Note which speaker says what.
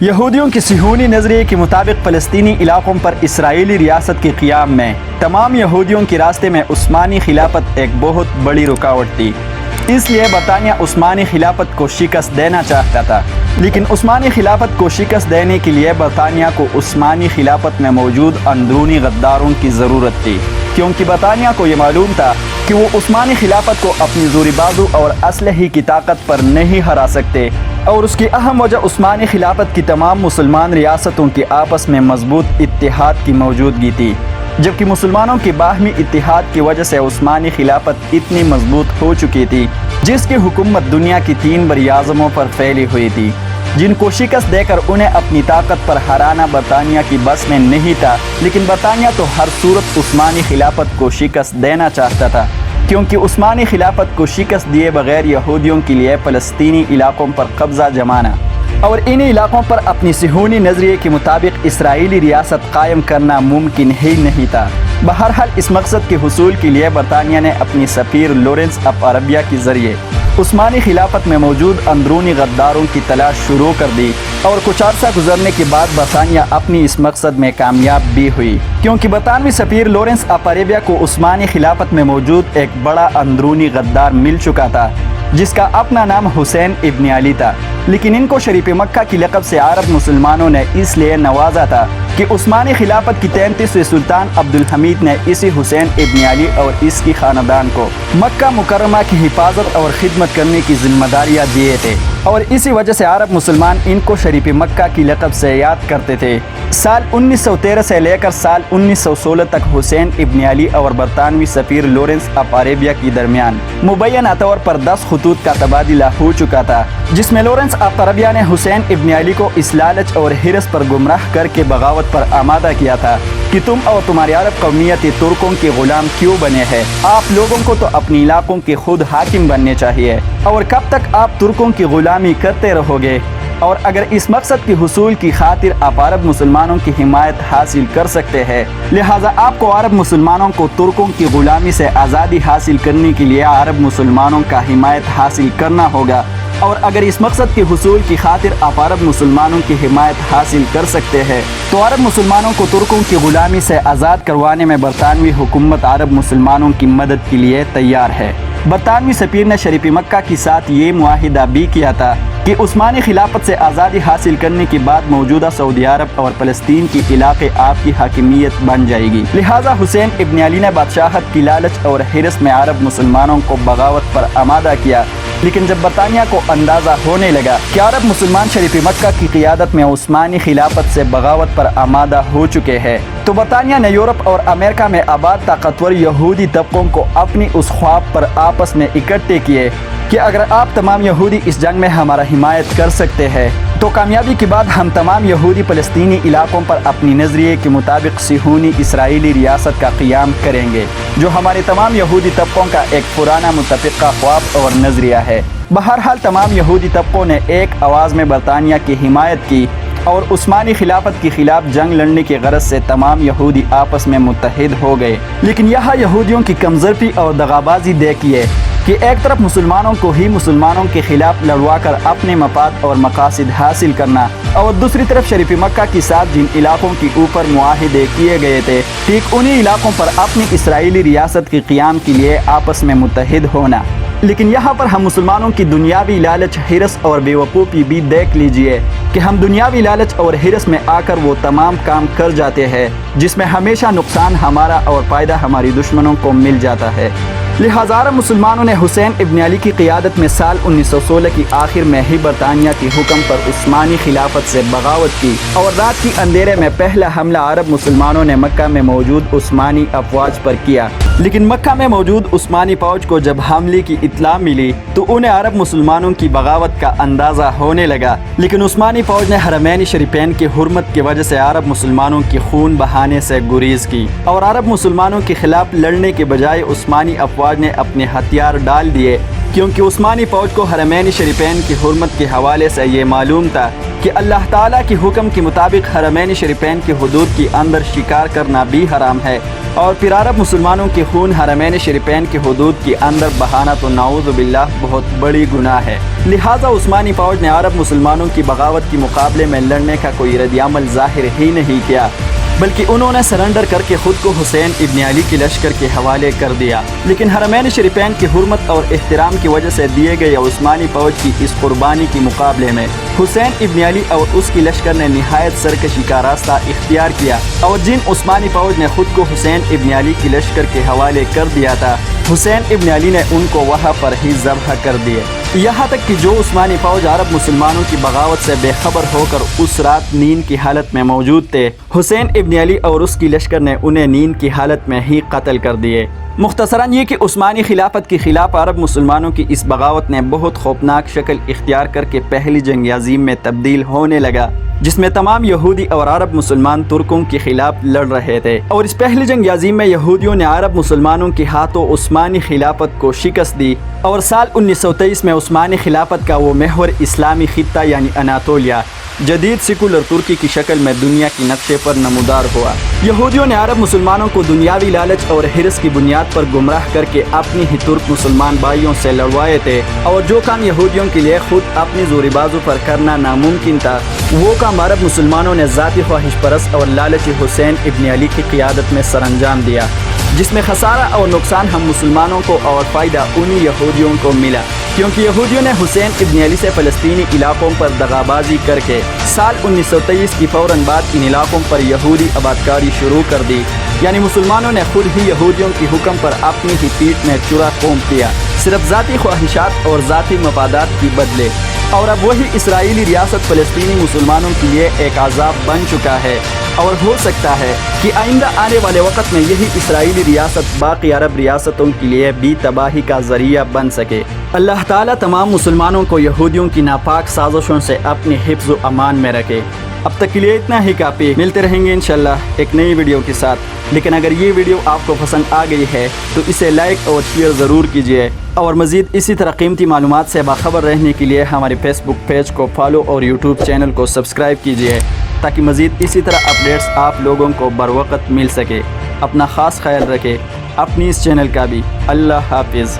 Speaker 1: یہودیوں کی صہیونی نظریے کے مطابق فلسطینی علاقوں پر اسرائیلی ریاست کے قیام میں تمام یہودیوں کے راستے میں عثمانی خلافت ایک بہت بڑی رکاوٹ تھی۔ اس لیے برطانیہ عثمانی خلافت کو شکست دینا چاہتا تھا، لیکن عثمانی خلافت کو شکست دینے کے لیے برطانیہ کو عثمانی خلافت میں موجود اندرونی غداروں کی ضرورت تھی، کیونکہ برطانیہ کو یہ معلوم تھا کہ وہ عثمانی خلافت کو اپنی زوری بازو اور اسلحے کی طاقت پر نہیں ہرا سکتے، اور اس کی اہم وجہ عثمانی خلافت کی تمام مسلمان ریاستوں کے آپس میں مضبوط اتحاد کی موجودگی تھی، جبکہ مسلمانوں کے باہمی اتحاد کی وجہ سے عثمانی خلافت اتنی مضبوط ہو چکی تھی جس کی حکومت دنیا کی 3 بر اعظموں پر پھیلی ہوئی تھی، جن کو شکست دے کر انہیں اپنی طاقت پر ہرانا برطانیہ کی بس میں نہیں تھا۔ لیکن برطانیہ تو ہر صورت عثمانی خلافت کو شکست دینا چاہتا تھا، کیونکہ عثمانی خلافت کو شکست دیے بغیر یہودیوں کے لیے فلسطینی علاقوں پر قبضہ جمانا اور ان علاقوں پر اپنی صہیونی نظریے کے مطابق اسرائیلی ریاست قائم کرنا ممکن ہی نہیں تھا۔ بہرحال اس مقصد کے حصول کے لیے برطانیہ نے اپنی سفیر لارنس آف عربیہ کے ذریعے عثمانی خلافت میں موجود اندرونی غداروں کی تلاش شروع کر دی، اور کچھ عرصہ گزرنے کے بعد برطانیہ اپنی اس مقصد میں کامیاب بھی ہوئی، کیونکہ برطانوی سفیر لارنس آف عربیہ کو عثمانی خلافت میں موجود ایک بڑا اندرونی غدار مل چکا تھا جس کا اپنا نام حسین ابن علی تھا، لیکن ان کو شریف مکہ کی لقب سے عرب مسلمانوں نے اس لیے نوازا تھا کہ عثمانی خلافت کی 33ویں سلطان عبدالحمید نے اسی حسین ابن علی اور اس کی خاندان کو مکہ مکرمہ کی حفاظت اور خدمت کرنے کی ذمہ داریاں دیے تھے، اور اسی وجہ سے عرب مسلمان ان کو شریف مکہ کی لقب سے یاد کرتے تھے۔ سال 1913 سے لے کر سال 1916 تک حسین ابن علی اور برطانوی سفیر لارنس آف عربیہ کے درمیان مبینہ طور پر 10 خطوط کا تبادلہ ہو چکا تھا، جس میں لارنس آف عربیہ نے حسین ابن علی کو اس لالچ اور حرص پر گمراہ کر کے بغاوت پر آمادہ کیا تھا کہ تم اور تمہاری عرب قومیت ترکوں کے غلام کیوں بنے ہیں؟ آپ لوگوں کو تو اپنے علاقوں کے خود حاکم بننے چاہیے، اور کب تک آپ ترکوں کی غلامی کرتے رہو گے؟ اور اگر اس مقصد کے حصول کی خاطر آپ عرب مسلمانوں کی حمایت حاصل کر سکتے ہیں، لہٰذا آپ کو عرب مسلمانوں کو ترکوں کی غلامی سے آزادی حاصل کرنے کے لیے عرب مسلمانوں کا حمایت حاصل کرنا ہوگا، اور اگر اس مقصد کے حصول کی خاطر آپ عرب مسلمانوں کی حمایت حاصل کر سکتے ہیں تو عرب مسلمانوں کو ترکوں کی غلامی سے آزاد کروانے میں برطانوی حکومت عرب مسلمانوں کی مدد کے لیے تیار ہے۔ برطانوی سفیر نے شریف مکہ کے ساتھ یہ معاہدہ بھی کیا تھا کہ عثمانی خلافت سے آزادی حاصل کرنے کے بعد موجودہ سعودی عرب اور فلسطین کے علاقے آپ کی حاکمیت بن جائے گی، لہٰذا حسین ابن علی نے بادشاہت کی لالچ اور حرص میں عرب مسلمانوں کو بغاوت پر آمادہ کیا۔ لیکن جب برطانیہ کو اندازہ ہونے لگا کہ عرب مسلمان شریف مکہ کی قیادت میں عثمانی خلافت سے بغاوت پر آمادہ ہو چکے ہیں، تو برطانیہ نے یورپ اور امریکہ میں آباد طاقتور یہودی طبقوں کو اپنی اس خواب پر آپس میں اکٹھے کیے کہ اگر آپ تمام یہودی اس جنگ میں ہمارا حمایت کر سکتے ہیں تو کامیابی کے بعد ہم تمام یہودی فلسطینی علاقوں پر اپنی نظریے کے مطابق صہیونی اسرائیلی ریاست کا قیام کریں گے، جو ہمارے تمام یہودی طبقوں کا ایک پرانا متفقہ خواب اور نظریہ ہے۔ بہرحال تمام یہودی طبقوں نے ایک آواز میں برطانیہ کی حمایت کی، اور عثمانی خلافت کے خلاف جنگ لڑنے کی غرض سے تمام یہودی آپس میں متحد ہو گئے۔ لیکن یہاں یہودیوں کی کمزوری اور دغابازی دیکھیے کہ ایک طرف مسلمانوں کو ہی مسلمانوں کے خلاف لڑوا کر اپنے مفاد اور مقاصد حاصل کرنا، اور دوسری طرف شریف مکہ کے ساتھ جن علاقوں کے اوپر معاہدے کیے گئے تھے ٹھیک انہی علاقوں پر اپنی اسرائیلی ریاست کے قیام کے لیے آپس میں متحد ہونا۔ لیکن یہاں پر ہم مسلمانوں کی دنیاوی لالچ، حرص اور بے وقوفی بھی دیکھ لیجئے کہ ہم دنیاوی لالچ اور حرص میں آ کر وہ تمام کام کر جاتے ہیں جس میں ہمیشہ نقصان ہمارا اور فائدہ ہماری دشمنوں کو مل جاتا ہے۔ لہٰذا عرب مسلمانوں نے حسین ابن علی کی قیادت میں سال 1916 کی آخر میں ہی برطانیہ کے حکم پر عثمانی خلافت سے بغاوت کی، اور رات کی اندھیرے میں پہلا حملہ عرب مسلمانوں نے مکہ میں موجود عثمانی افواج پر کیا۔ لیکن مکہ میں موجود عثمانی فوج کو جب حملے کی اطلاع ملی تو انہیں عرب مسلمانوں کی بغاوت کا اندازہ ہونے لگا، لیکن عثمانی فوج نے حرمین شریفین کی حرمت کی وجہ سے عرب مسلمانوں کی خون بہانے سے گریز کی، اور عرب مسلمانوں کے خلاف لڑنے کے بجائے عثمانی افواج نے اپنے ہتھیار ڈال دیے کیونکہ عثمانی فوج کو حرمین شریفین کی حرمت کے حوالے سے یہ معلوم تھا کہ اللہ تعالیٰ کے حکم کے مطابق حرمین شریفین کی حدود کے اندر شکار کرنا بھی حرام ہے، اور پھر عرب مسلمانوں کے خون حرمین شریفین کی حدود کے اندر بہانا تو نعوذ باللہ بہت بڑی گناہ ہے۔ لہٰذا عثمانی فوج نے عرب مسلمانوں کی بغاوت کے مقابلے میں لڑنے کا کوئی رد عمل ظاہر ہی نہیں کیا، بلکہ انہوں نے سرنڈر کر کے خود کو حسین ابن علی کے لشکر کے حوالے کر دیا۔ لیکن حرمین شریفین کی حرمت اور احترام کی وجہ سے دیے گئے عثمانی فوج کی اس قربانی کے مقابلے میں حسین ابن علی اور اس کی لشکر نے نہایت سرکشی کا راستہ اختیار کیا، اور جن عثمانی فوج نے خود کو حسین ابن علی کی لشکر کے حوالے کر دیا تھا، حسین ابن علی نے ان کو وہاں پر ہی ذبح کر دیے۔ یہاں تک کہ جو عثمانی فوج عرب مسلمانوں کی بغاوت سے بے خبر ہو کر اس رات نیند کی حالت میں موجود تھے، حسین ابن علی اور اس کی لشکر نے انہیں نیند کی حالت میں ہی قتل کر دیے۔ مختصراً یہ کہ عثمانی خلافت کے خلاف عرب مسلمانوں کی اس بغاوت نے بہت خوفناک شکل اختیار کر کے پہلی جنگ عظیم میں تبدیل ہونے لگا، جس میں تمام یہودی اور عرب مسلمان ترکوں کے خلاف لڑ رہے تھے، اور اس پہلی جنگ عظیم میں یہودیوں نے عرب مسلمانوں کے ہاتھوں عثمانی خلافت کو شکست دی، اور سال 1923 میں عثمانی خلافت کا وہ محور اسلامی خطہ یعنی اناطولیہ جدید سیکولر ترکی کی شکل میں دنیا کی نقشے پر نمودار ہوا۔ یہودیوں نے عرب مسلمانوں کو دنیاوی لالچ اور حرص کی بنیاد پر گمراہ کر کے اپنی ہی ترک مسلمان بھائیوں سے لڑوائے تھے، اور جو کام یہودیوں کے لیے خود اپنی زوری بازو پر کرنا ناممکن تھا، وہ کام عرب مسلمانوں نے ذاتی خواہش پرست اور لالچی حسین ابن علی کی قیادت میں سر انجام دیا، جس میں خسارہ اور نقصان ہم مسلمانوں کو اور فائدہ انہی یہودیوں کو ملا، کیونکہ یہودیوں نے حسین ابن علی سے فلسطینی علاقوں پر دغابازی کر کے سال 1923 کی فوراً بعد ان علاقوں پر یہودی آبادکاری شروع کر دی، یعنی مسلمانوں نے خود ہی یہودیوں کی حکم پر اپنی ہی پیٹھ میں چرا قوم دیا، صرف ذاتی خواہشات اور ذاتی مفادات کی بدلے، اور اب وہی اسرائیلی ریاست فلسطینی مسلمانوں کے لیے ایک عذاب بن چکا ہے، اور ہو سکتا ہے کہ آئندہ آنے والے وقت میں یہی اسرائیلی ریاست باقی عرب ریاستوں کے لیے بھی تباہی کا ذریعہ بن سکے۔ اللہ تعالیٰ تمام مسلمانوں کو یہودیوں کی ناپاک سازشوں سے اپنی حفظ و امان میں رکھے۔ اب تک کے لیے اتنا ہی کافی، ملتے رہیں گے انشاءاللہ ایک نئی ویڈیو کے ساتھ، لیکن اگر یہ ویڈیو آپ کو پسند آ گئی ہے تو اسے لائک اور شیئر ضرور کیجیے، اور مزید اسی طرح قیمتی معلومات سے باخبر رہنے کے لیے ہمارے فیس بک پیج کو فالو اور یوٹیوب چینل کو سبسکرائب کیجیے، تاکہ مزید اسی طرح اپڈیٹس آپ لوگوں کو بروقت مل سکے۔ اپنا خاص خیال رکھیں، اپنی اس چینل کا بھی۔ اللہ حافظ۔